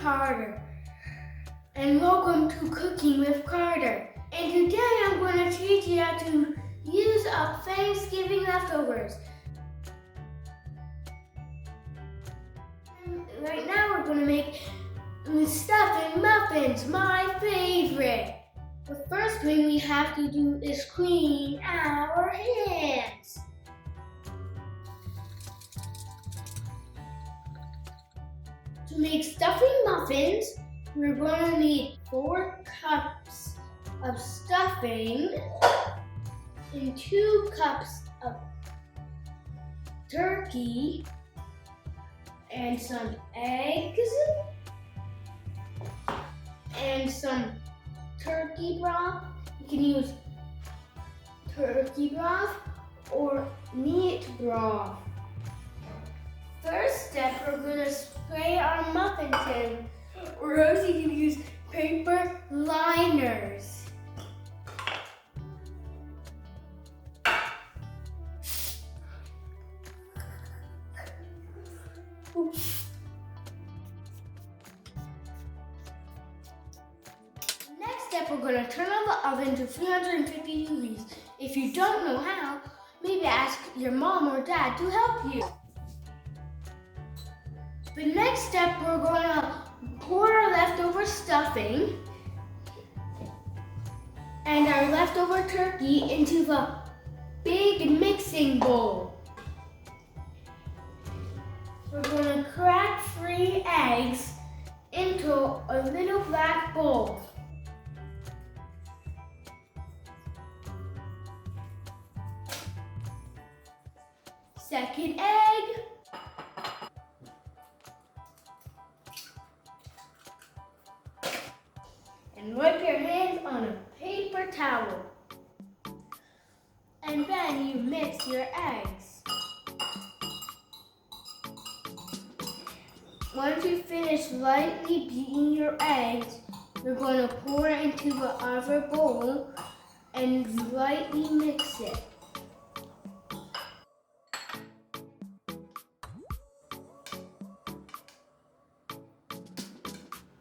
Carter, and welcome to Cooking with Carter. And today I'm going to teach you how to use up Thanksgiving leftovers. And right now we're going to make stuffing muffins, my favorite. The first thing we have to do is clean our hands. To make stuffing muffins, we're going to need 4 cups of stuffing and 2 cups of turkey and some eggs and some turkey broth. You can use turkey broth or meat broth. First step, we're going to spray our muffin tin, or else you can use paper liners. Next step, we're going to turn on the oven to 350 degrees. If you don't know how, maybe ask your mom or dad to help you. The next step, we're going to pour our leftover stuffing and our leftover turkey into the big mixing bowl. We're going to crack 3 eggs into a little black bowl. Second egg. And wipe your hands on a paper towel. And then you mix your eggs. Once you finish lightly beating your eggs, you're going to pour it into the other bowl and lightly mix it.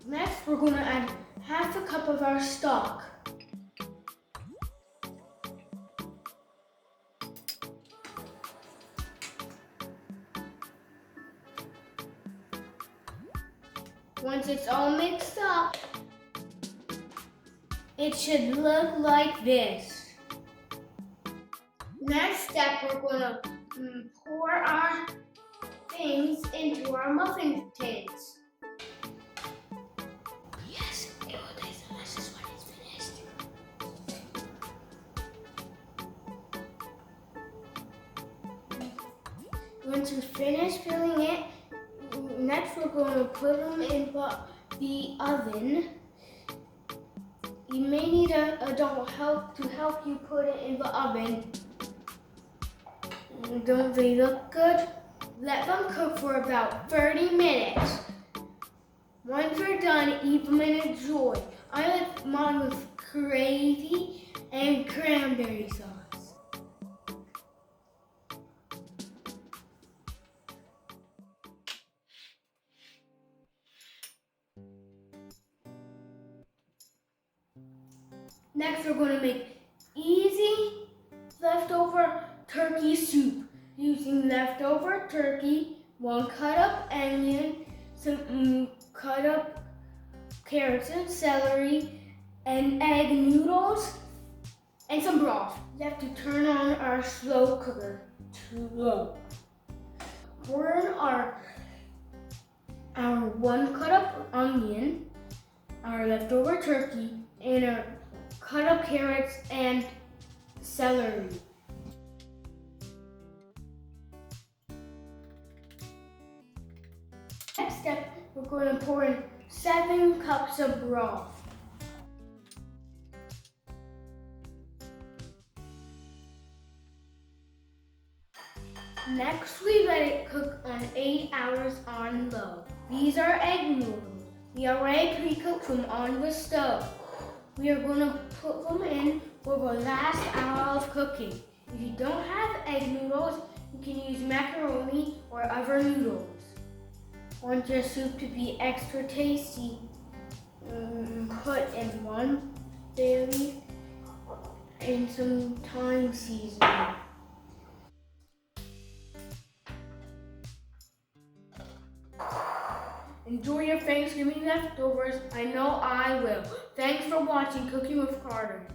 Next, we're going to add half a cup of our stock. Once it's all mixed up, it should look like this. Next step, we're going to pour our things into our muffin tins. Once you finish filling it, next we're going to put them in the oven. You may need an adult help to help you put it in the oven. Don't they look good? Let them cook for about 30 minutes. Once they're done, eat them and enjoy. I like mine with gravy and cranberry sauce. Next, we're going to make easy leftover turkey soup using leftover turkey, 1 cut up onion, some cut up carrots and celery, and egg noodles, and some broth. You have to turn on our slow cooker to low. Pour in our 1 cut up onion, our leftover turkey, and our cut up carrots and celery. Next step, we're going to pour in 7 cups of broth. Next, we let it cook on 8 hours on low. These are egg noodles. They are already pre-cooked from on the stove. We are going to put them in for the last hour of cooking. If you don't have egg noodles, you can use macaroni or other noodles. Want your soup to be extra tasty? Put in 1 bay leaf and some thyme seasoning. Enjoy your Thanksgiving leftovers. I know I will. Thanks for watching Cooking with Carter.